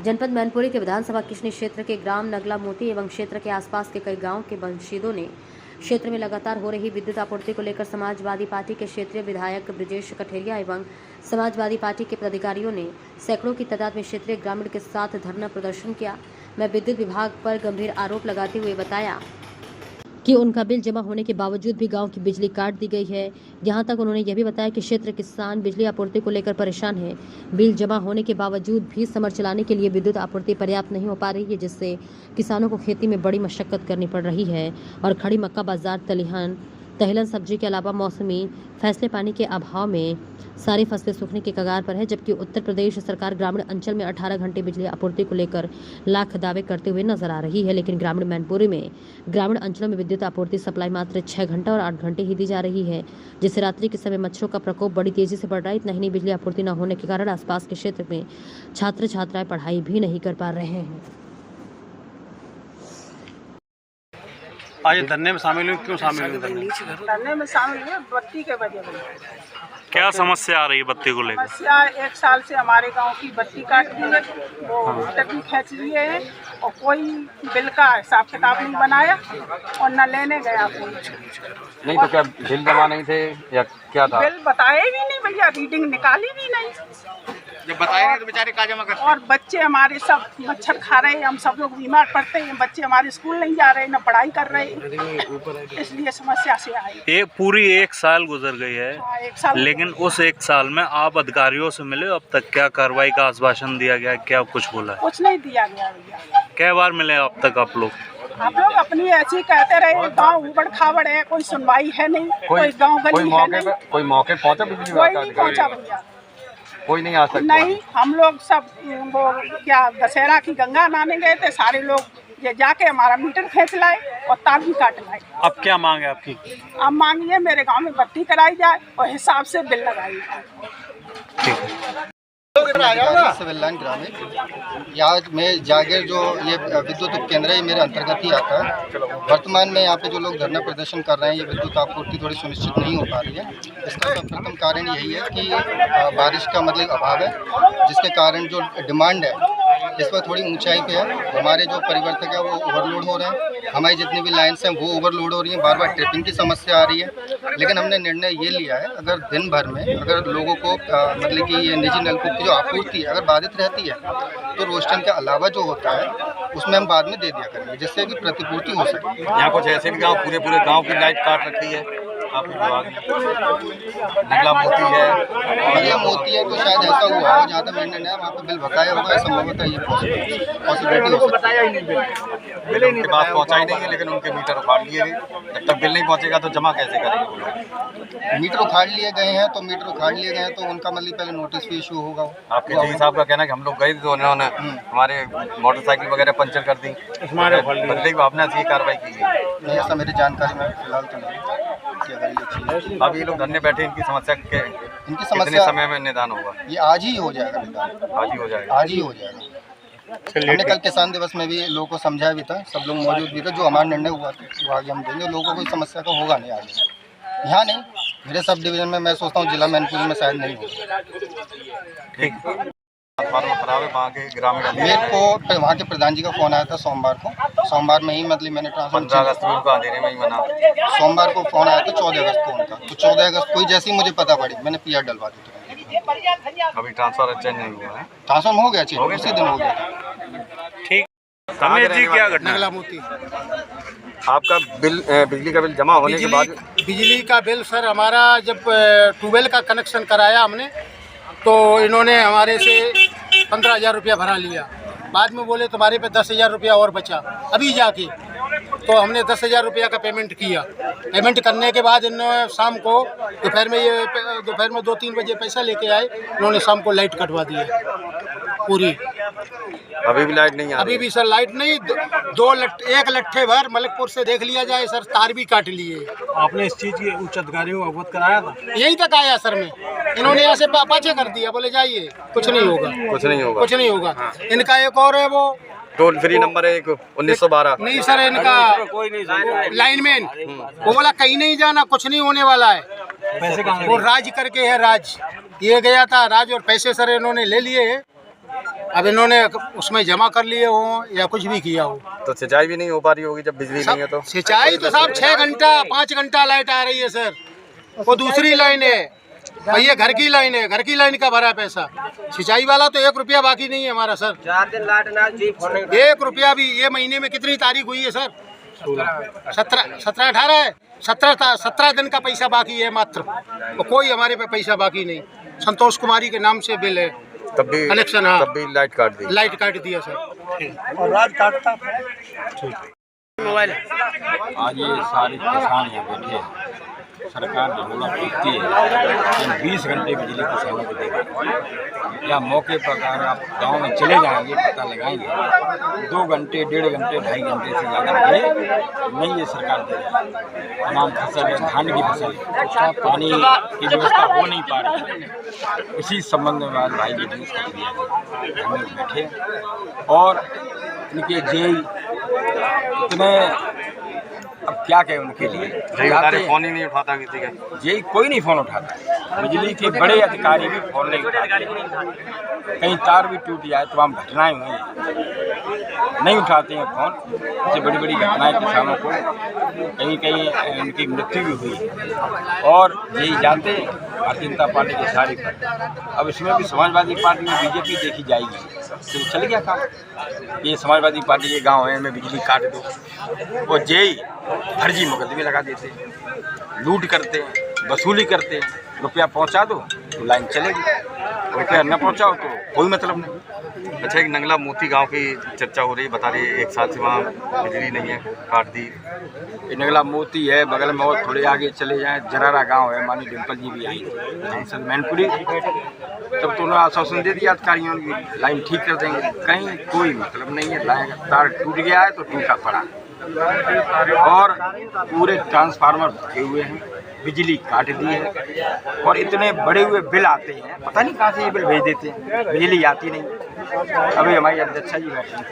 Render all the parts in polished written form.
जनपद मैनपुरी के विधानसभा किशनी क्षेत्र के ग्राम नगला मोती एवं क्षेत्र के आसपास के कई गांवों के वंशियों ने क्षेत्र में लगातार हो रही विद्युत आपूर्ति को लेकर समाजवादी पार्टी के क्षेत्रीय विधायक ब्रिजेश कठेरिया एवं समाजवादी पार्टी के पदाधिकारियों ने सैकड़ों की तादाद में क्षेत्रीय ग्रामीण के साथ धरना प्रदर्शन किया। मैं विद्युत विभाग पर गंभीर आरोप लगाते हुए बताया कि उनका बिल जमा होने के बावजूद भी गांव की बिजली काट दी गई है। यहां तक उन्होंने यह भी बताया कि क्षेत्र किसान बिजली आपूर्ति को लेकर परेशान है। बिल जमा होने के बावजूद भी समर चलाने के लिए विद्युत आपूर्ति पर्याप्त नहीं हो पा रही है, जिससे किसानों को खेती में बड़ी मशक्कत करनी पड़ रही है और खड़ी मक्का बाजार दलहन सब्जी के अलावा मौसमी फैसले पानी के अभाव में सारी फसलें सूखने के कगार पर है। जबकि उत्तर प्रदेश सरकार ग्रामीण अंचल में 18 घंटे बिजली आपूर्ति को लेकर लाख दावे करते हुए नजर आ रही है, लेकिन ग्रामीण मैनपुरी में ग्रामीण अंचलों में विद्युत आपूर्ति सप्लाई मात्र 6 घंटा और 8 घंटे ही दी जा रही है, जिससे रात्रि के समय मच्छरों का प्रकोप बड़ी तेजी से बढ़ रहा है। इतना ही नहीं, बिजली आपूर्ति न होने के कारण आसपास के क्षेत्र में छात्र छात्राएं पढ़ाई भी नहीं कर पा रहे हैं। आज धरने में शामिल हुए, क्यों शामिल हुए? धरने में शामिल हुए बत्ती के वजह से। क्या समस्या आ रही है बत्ती को लेकर? समस्या 1 साल से हमारे गांव की बत्ती काट दी है, वो टकी खींच लिए है और कोई बिल का हिसाब किताब नहीं बनाया और न लेने गया कोई। नहीं तो क्या बिल जमा नहीं थे या क्या था? बिल बताए भी नहीं भैया, रीडिंग निकाली भी नहीं। जब बताए नहीं तो बेचारे कहाँ जमा करते? और बच्चे हमारे सब मच्छर खा रहे हैं, हम सब लोग बीमार पड़ते हैं, बच्चे हमारे स्कूल नहीं जा रहे, न पढ़ाई कर रहे हैं, इसलिए समस्या से आए। पूरी 1 साल गुजर गई है। हाँ, 1 साल। लेकिन उस 1 साल में आप अधिकारियों से मिले, अब तक क्या कार्रवाई का आश्वासन दिया गया, क्या कुछ बोला है? कुछ नहीं दिया गया भैया। कै बार मिले अब तक आप लोग? आप लोग अपनी ऐसी कहते रहे, गांव उबड़ खाबड़ है, कोई सुनवाई है नहीं, कोई गांव गली है नहीं। कोई मौके पहुंचा बिजली कोई विभाग का नहीं पहुंचा भैया, कोई नहीं आ सकता? नहीं। हम लोग सब वो क्या दशहरा की गंगा नहाने गए थे, सारे लोग ये जाके हमारा मीटर खींच लाए और तार भी काट लाए। अब क्या मांग है आपकी? अब मांगिए मेरे गांव में बत्ती कराई जाए और हिसाब से बिल लगाई जाए। ठीक है। सिविल लाइन ग्रामीण यहाँ में जागीर जो ये विद्युत केंद्र है, ये मेरे अंतर्गत ही आता है। वर्तमान में यहाँ पे जो लोग धरना प्रदर्शन कर रहे हैं, ये विद्युत आपूर्ति थोड़ी सुनिश्चित नहीं हो पा रही है। इसका प्रथम कारण यही है कि बारिश का मतलब अभाव है, जिसके कारण जो डिमांड है इस पर थोड़ी ऊंचाई पे है। हमारे जो परिवर्तक है वो ओवरलोड हो रहे हैं, हमारी जितनी भी लाइन्स हैं वो ओवरलोड हो रही हैं, बार बार ट्रिपिंग की समस्या आ रही है। लेकिन हमने निर्णय ये लिया है, अगर दिन भर में अगर लोगों को मतलब कि ये निजी नलकूप की जो आपूर्ति है अगर बाधित रहती है तो रोस्टन के अलावा जो होता है उसमें हम बाद में दे दिया करेंगे, जिससे कि प्रतिपूर्ति हो सके। यहाँ कुछ ऐसे भी गाँव पूरे गाँव की लाइट काट रखी है आपके विभाग में। नगला मोती है और ये मोती है तो शायद ऐसा हुआ हो, जहाँ तक मैंने नहीं वहाँ पे बिल बताया होगा, संभवतः ये पॉसिबिलिटी हो सकती है। बिल उनके पास पहुँचा ही नहीं है, लेकिन उनके मीटर उखाड़ लिए गए। जब तक बिल नहीं पहुँचेगा तो जमा कैसे करेंगे वो लोग? मीटर उखाड़ लिए गए हैं तो उनका मतलब पहले नोटिस भी इशू होगा। आपके जी साहब का कहना है कि हम लोग गए थे तो उन्होंने हमारे मोटरसाइकिल वगैरह पंचर कर दी, बदले की भावना से ये कार्रवाई की है। नहीं, ऐसा मेरी जानकारी में फिलहाल तो नहीं। अब ये लोग धरने बैठे, इनकी समस्या के कितने समय में निदान होगा? ये आज ही हो जाएगा निदान, आज ही हो जाएगा। आज ही हो जाएगा। हमने कल किसान दिवस में भी लोगों को समझाया भी था, सब लोग मौजूद भी थे। जो हमारा निर्णय हुआ वो आगे हम देंगे, लोगों को कोई समस्या का होगा नहीं आगे। यहाँ नहीं, मेरे सब डिवीजन में मैं सोचता हूँ जिला मैनपुरी में शायद नहीं होगा। ठीक खराब है वहाँ के ग्रामीण। मेरे को वहाँ के प्रधान जी का फ़ोन आया था सोमवार में ही, मतलब मैंने 15 अगस्त को अंधेरे में ही मना। सोमवार को फ़ोन आया था 14 अगस्त को उनका, तो 14 अगस्त को ही जैसे ही मुझे पता पड़ी मैंने PR डलवा दी। अभी ट्रांसफर चेंज नहीं हुआ है? ट्रांसफर हो गया, चेंज उसी दिन हो गया। ठीक। रमेश जी, क्या घटना? नगला मोती। आपका बिल बिजली का बिल जमा होने के बाद? बिजली का बिल सर हमारा जब ट्यूबवेल का कनेक्शन कराया हमने तो इन्होंने हमारे से 15,000 रुपया भरा लिया। बाद में बोले तुम्हारे पे 10,000 रुपया और बचा। अभी जाके तो हमने 10,000 रुपया का पेमेंट किया। पेमेंट करने के बाद इन्होंने शाम को दोपहर में 2-3 बजे पैसा लेके आए, इन्होंने शाम को लाइट कटवा दी है पूरी। अभी भी लाइट नहीं आ रही? अभी भी सर लाइट नहीं। एक लट्ठे भर मलिकपुर से देख लिया जाए सर, तार भी काट लिए। आपने इस चीज़ के उच्च अधिकारियों को अवगत कराया था? यहीं तक आया सर मैं, इन्होंने ऐसे पाछे कर दिया, बोले जाइए कुछ नहीं होगा, कुछ नहीं होगा। इनका एक और है वो टोल फ्री नंबर है 1912। नहीं सर, इनका लाइनमैन वो बोला कहीं नहीं जाना, कुछ नहीं होने वाला है। पैसे कहाँ? वो राज करके है, राज ये गया था राज, और पैसे सर इन्होंने ले लिए अब इन्होंने उसमें जमा कर लिए हो या कुछ भी किया हो। तो सिंचाई भी नहीं हो पा रही होगी जब बिजली नहीं है तो। सिंचाई तो साहब 6 घंटा 5 घंटा लाइट आ रही है सर, वो दूसरी लाइन है और ये घर की लाइन है, घर की लाइन का भरा पैसा। सिंचाई वाला तो 1 रुपया बाकी नहीं है हमारा सर। 4 दिन लाइट ना जी 1 रुपया भी। ये महीने में कितनी तारीख हुई है सर? 17 18 है। 17 दिन का पैसा बाकी है मात्र, और कोई हमारे पे पैसा बाकी नहीं। संतोष कुमारी के नाम से बिल है, तब भी कनेक्शन। हाँ, तब भी लाइट काट दी। लाइट काट दिया सर। और रात काटता मोबाइल आज ये सारे किसान यहाँ बैठे हैं, सरकार ढोला पीटती है इन 20 घंटे बिजली किसानों को देगी। या मौके पर अगर आप गांव में चले जाएंगे पता लगाएंगे 2 घंटे 1.5 घंटे 2.5 घंटे से ज़्यादा बिजली नहीं ये सरकार दे रही है। तमाम फसल है, धान की फसल है, पानी की व्यवस्था हो नहीं पा रही है। इसी संबंध में आज भाई बिजनेस कर दिया हम लोग बैठे और इनके जेई इतने, अब क्या कहें उनके लिए, फोन ही नहीं उठाता किसी का। यही कोई नहीं फ़ोन उठाता। बिजली के बड़े अधिकारी भी फ़ोन नहीं उठाते, कहीं तार भी टूट जाए, तमाम घटनाएं हुई नहीं उठाते हैं फ़ोन। इससे बड़ी बड़ी घटनाएं किसानों को कहीं कहीं उनकी मृत्यु भी हुई और यही जानते हैं भारतीय जनता पार्टी के सारे पर। अब इसमें भी समाजवादी पार्टी में बीजेपी देखी जाएगी तो चल गया काम। ये समाजवादी पार्टी के गाँव है में बिजली काट दो और जेई फर्जी मुकदमे लगा देते हैं, लूट करते हैं, वसूली करते हैं। रुपया पहुंचा दो तो लाइन चलेगी, रुपया न पहुंचाओ तो कोई मतलब नहीं। अच्छा, एक नंगला मोती गांव की चर्चा हो रही है, बता रही है 1 साल से वहाँ बिजली नहीं है, काट दी। ये नंगला मोती है, बगल में और थोड़े आगे चले जाएं जरारा गांव है, मानी डिम्पल जी भी आई थी सांसद मैनपुरी, तब तो उन्होंने आश्वासन दे दिया अधिकारियों की लाइन ठीक कर देंगे। कहीं कोई मतलब नहीं है, लाइन तार टूट गया है तो टूटा पड़ा और पूरे ट्रांसफार्मर रखे हुए हैं, बिजली काट दी है और इतने बड़े हुए बिल आते हैं, पता नहीं कहाँ से ये बिल भेज देते हैं, बिजली आती नहीं। अभी हमारी अध्यक्षा जी बैठे हैं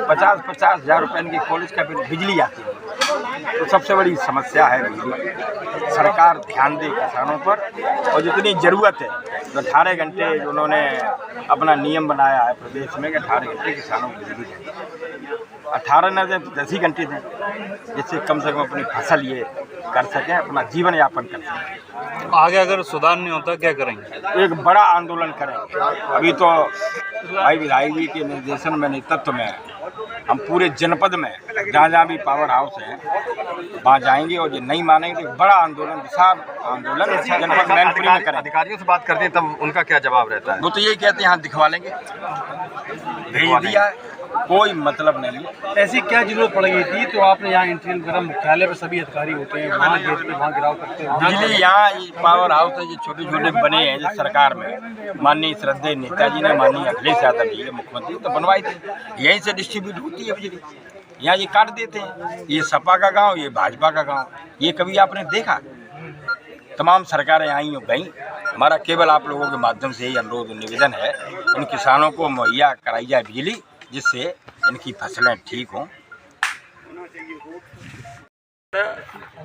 50-50 हज़ार रुपये की कॉलेज का बिल, बिजली आती नहीं। तो सबसे बड़ी समस्या है बिजली। सरकार ध्यान दे किसानों पर और जितनी ज़रूरत है, तो 18 घंटे जो उन्होंने अपना नियम बनाया है प्रदेश में कि 18 घंटे किसानों को बिजली दें, 18 न दें तो 10 ही घंटे दें, जिससे कम से कम अपनी फसल ये कर सकें, अपना जीवन यापन कर सकें। आगे अगर सुधार नहीं होता क्या करेंगे? एक बड़ा आंदोलन करेंगे। अभी तो भाई विधायक जी के निर्देशन में, नेतृत्व में हम पूरे जनपद में जहाँ जहाँ भी पावर हाउस है वहाँ जाएंगे और ये नहीं मानेंगे तो बड़ा आंदोलन, विशाल आंदोलन जनपद मैनपुरी में करेंगे। अधिकारियों से बात करते हैं तब उनका क्या जवाब रहता है? वो तो यही कहते हैं हाँ दिखवा लेंगे, भेज दिया है, कोई मतलब नहीं है। ऐसी क्या जरूरत पड़ गई थी तो आपने यहाँ इंटीरियर वगैरह मुख्यालय पर सभी अधिकारी होते हैं, वहाँ गेट पे वहाँ गिराव करते हैं। बिजली यहाँ पावर हाउस है, जो छोटे छोटे बने हैं जो सरकार में माननीय श्रद्धेय नेताजी ने, माननीय अखिलेश यादव जी मुख्यमंत्री तो बनवाई थी, यहीं से डिस्ट्रीब्यूट होती है बिजली। यहाँ ये काट देते हैं, ये सपा का गाँव, ये भाजपा का गाँव, ये कभी आपने देखा? तमाम सरकारें आई हो गई। हमारा केवल आप लोगों के माध्यम से ही अनुरोध निवेदन है, इन किसानों को मुहैया कराई जाए बिजली, जिससे इनकी फसलें ठीक हों।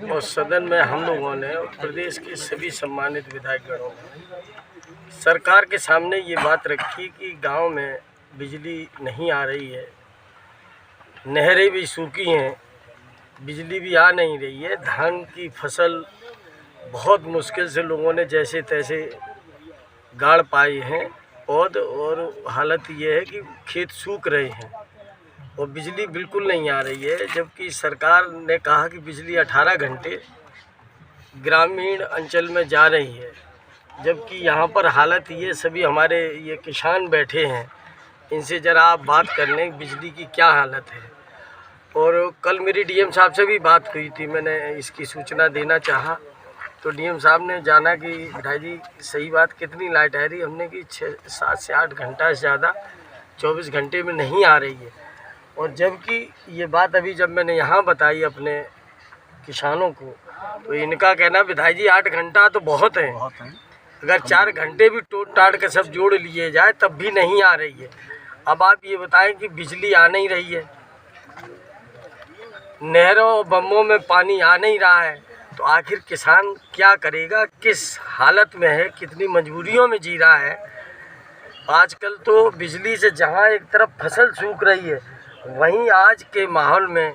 और सदन में हम लोगों ने प्रदेश के सभी सम्मानित विधायकगणों सरकार के सामने ये बात रखी कि गांव में बिजली नहीं आ रही है, नहरें भी सूखी हैं, बिजली भी आ नहीं रही है, धान की फसल बहुत मुश्किल से लोगों ने जैसे तैसे गाड़ पाई हैं और हालत ये है कि खेत सूख रहे हैं और बिजली बिल्कुल नहीं आ रही है। जबकि सरकार ने कहा कि बिजली 18 घंटे ग्रामीण अंचल में जा रही है, जबकि यहाँ पर हालत ये, सभी हमारे ये किसान बैठे हैं, इनसे ज़रा आप बात कर लें बिजली की क्या हालत है। और कल मेरी डीएम साहब से भी बात हुई थी, मैंने इसकी सूचना देना चाहा तो डीएम साहब ने जाना कि भाई जी सही बात कितनी लाइट आ रही, हमने कि 7 से 8 घंटा से ज़्यादा 24 घंटे में नहीं आ रही है। और जबकि ये बात अभी जब मैंने यहाँ बताई अपने किसानों को तो इनका कहना विधायक जी 8 घंटा तो बहुत है, अगर 4 घंटे भी टूट टाट के सब जोड़ लिए जाए तब भी नहीं आ रही है। अब आप ये बताएं कि बिजली आ नहीं रही है, नहरों और बम्बों में पानी आ नहीं रहा है, तो आखिर किसान क्या करेगा, किस हालत में है, कितनी मजबूरियों में जी रहा है। आजकल तो बिजली से जहाँ एक तरफ फसल सूख रही है, वहीं आज के माहौल में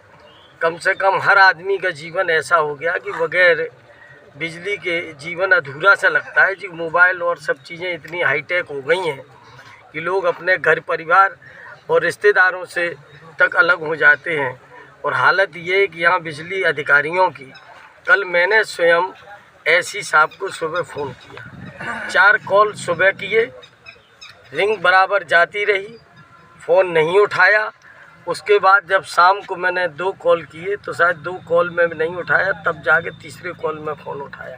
कम से कम हर आदमी का जीवन ऐसा हो गया कि बगैर बिजली के जीवन अधूरा सा लगता है। जी मोबाइल और सब चीज़ें इतनी हाईटेक हो गई हैं कि लोग अपने घर परिवार और रिश्तेदारों से तक अलग हो जाते हैं। और हालत ये है कि यहाँ बिजली अधिकारियों की, कल मैंने स्वयं एसी साहब को सुबह फ़ोन किया, 4 कॉल सुबह किए, रिंग बराबर जाती रही, फ़ोन नहीं उठाया। उसके बाद जब शाम को मैंने 2 कॉल किए तो शायद 2 कॉल में नहीं उठाया, तब जाके तीसरे कॉल में फ़ोन उठाया।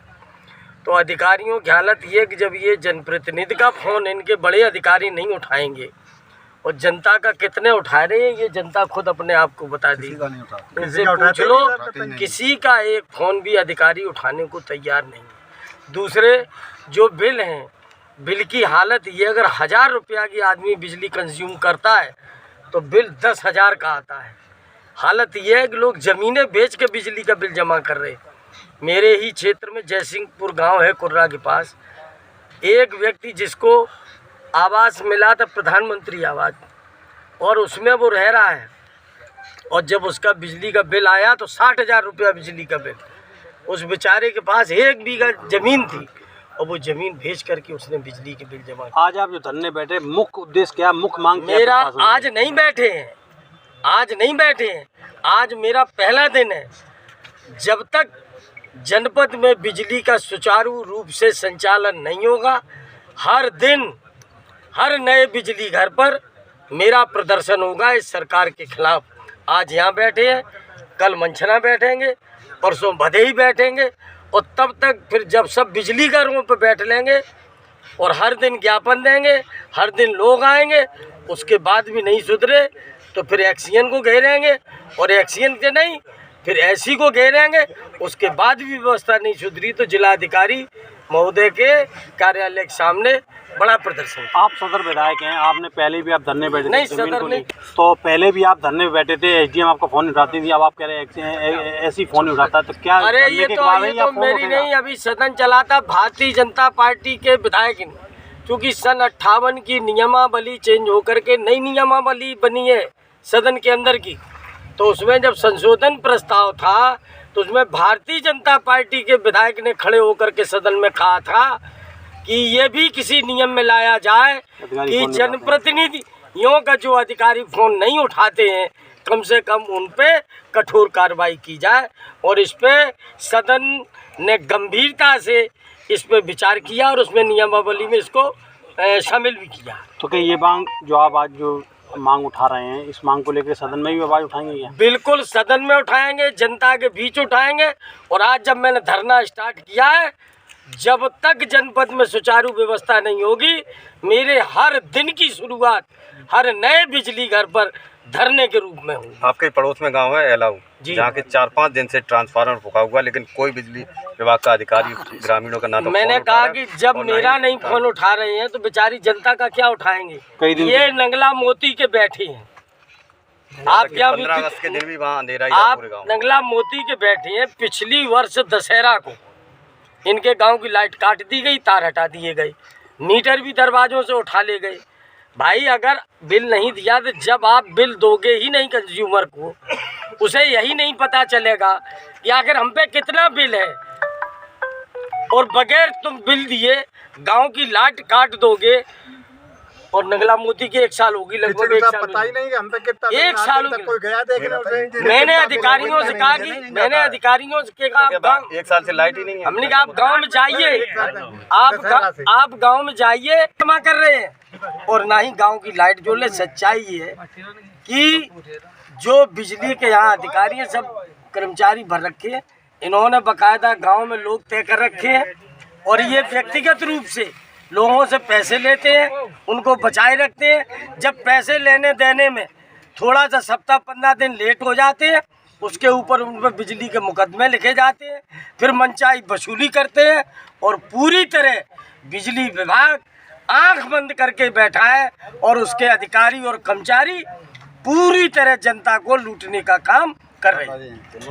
तो अधिकारियों की हालत ये है कि जब ये जनप्रतिनिधि का फ़ोन इनके बड़े अधिकारी नहीं उठाएंगे, और जनता का कितने उठा रहे हैं ये जनता खुद अपने आप को बता दी। इनसे पूछ लो, किसी का एक फ़ोन भी अधिकारी उठाने को तैयार नहीं है। दूसरे जो बिल हैं, बिल की हालत ये, अगर 1000 रुपया की आदमी बिजली कंज्यूम करता है तो बिल 10,000 का आता है। हालत ये है कि लोग ज़मीनें बेच के बिजली का बिल जमा कर रहे हैं। मेरे ही क्षेत्र में जयसिंहपुर गांव है कुर्रा के पास, एक व्यक्ति जिसको आवास मिला था, प्रधानमंत्री आवास, और उसमें वो रह रहा है, और जब उसका बिजली का बिल आया तो 60,000 रुपया बिजली का बिल। उस बेचारे के पास 1 बीघा ज़मीन थी और वो ज़मीन बेच करके उसने बिजली के बिल जमा किया। आज आप जो धरने बैठे, मुख्य उद्देश्य क्या, मुख्य मांग क्या? मेरा आज नहीं बैठे हैं, आज नहीं बैठे हैं, आज मेरा पहला दिन है। जब तक जनपद में बिजली का सुचारू रूप से संचालन नहीं होगा, हर दिन हर नए बिजली घर पर मेरा प्रदर्शन होगा इस सरकार के खिलाफ। आज यहाँ बैठे हैं, कल मंचना बैठेंगे, परसों भदेही बैठेंगे, और तब तक फिर जब सब बिजली घरों पर बैठ लेंगे और हर दिन ज्ञापन देंगे, हर दिन लोग आएंगे, उसके बाद भी नहीं सुधरे तो फिर एक्सीएन को घेरेंगे, और एक्सीएन के नहीं फिर एसी को घेरेंगे, उसके बाद भी व्यवस्था नहीं सुधरी तो जिलाधिकारी महोदय के कार्यालय के सामने बड़ा प्रदर्शन। आप सदर विधायक हैं, आपने पहले भी आप धरने बैठे थे? नहीं, सदर नहीं। तो पहले भी आप धरने में बैठे थे, एसडीएम आपका फ़ोन उठाती थी, अब आप कह रहे हैं ऐसी फ़ोन उठाता है, तो क्या? अरे ये तो मेरी नहीं, अभी सदन चला था भारतीय जनता पार्टी के विधायक ने, क्योंकि सन 58 की नियमावली चेंज होकर के नई नियमावली बनी है सदन के अंदर की, तो उसमें जब संशोधन प्रस्ताव था तो उसमें भारतीय जनता पार्टी के विधायक ने खड़े होकर के सदन में कहा था कि ये भी किसी नियम में लाया जाए कि जनप्रतिनिधियों का जो अधिकारी फ़ोन नहीं उठाते हैं, कम से कम उन पे कठोर कार्रवाई की जाए। और इस पे सदन ने गंभीरता से इस पे विचार किया और उसमें नियमावली में इसको शामिल भी किया। तो क्या ये मांग जो आप आज जो मांग उठा रहे हैं, इस मांग को लेकर सदन में भी आवाज़ उठाएंगे क्या? बिल्कुल सदन में उठाएंगे, जनता के बीच उठाएंगे। और आज जब मैंने धरना स्टार्ट किया है, जब तक जनपद में सुचारू व्यवस्था नहीं होगी, मेरे हर दिन की शुरुआत हर नए बिजली घर पर धरने के रूप में होगी। आपके पड़ोस में गांव है एलाऊ, जहाँ के 4-5 दिन से ट्रांसफार्मर फूका हुआ, लेकिन कोई बिजली विभाग का अधिकारी ग्रामीणों का ना तो मैंने कहा कि जब मेरा नहीं फोन उठा रहे हैं तो बेचारी जनता का क्या उठाएंगे। ये नंगला मोती के बैठे हैं, आप क्या 15 अगस्त के दिन भी वहाँ अंधेरा ही आप पूरे गाँव। नंगला मोती के बैठे हैं। पिछली वर्ष दशहरा को इनके गांव की लाइट काट दी गई, तार हटा दिए गए, मीटर भी दरवाजों से उठा ले गए। भाई अगर बिल नहीं दिया तो जब आप बिल दोगे ही नहीं कंज्यूमर को, उसे यही नहीं पता चलेगा कि आखिर हम पे कितना बिल है। और बगैर तुम बिल दिए गांव की लाइट काट दोगे, और नंगला मोती की 1 साल होगी, लगभग 1 साल, पता ही नहीं कि हम पे कितना 1 साल कोई गया देखने। मैंने अधिकारियों से कहा कि गाँव 1 साल से लाइट ही नहीं है। हमने कहा आप गांव में जाइए, आप गांव में जाइए, जमा कर रहे हैं और ना ही गांव की लाइट जोड़े। सच्चाई ये है कि जो बिजली के यहाँ अधिकारी हैं सब कर्मचारी भर रखे हैं, इन्होंने बकायदा गांव में लोग तय कर रखे हैं, और ये व्यक्तिगत रूप से लोगों से पैसे लेते हैं, उनको बचाए रखते हैं। जब पैसे लेने देने में थोड़ा सा सप्ताह 15 दिन लेट हो जाते हैं, उसके ऊपर उन पर बिजली के मुकदमे लिखे जाते हैं, फिर मनचाही वसूली करते हैं, और पूरी तरह बिजली विभाग आंख बंद करके बैठा है, और उसके अधिकारी और कर्मचारी पूरी तरह जनता को लूटने का काम कर रहे हैं।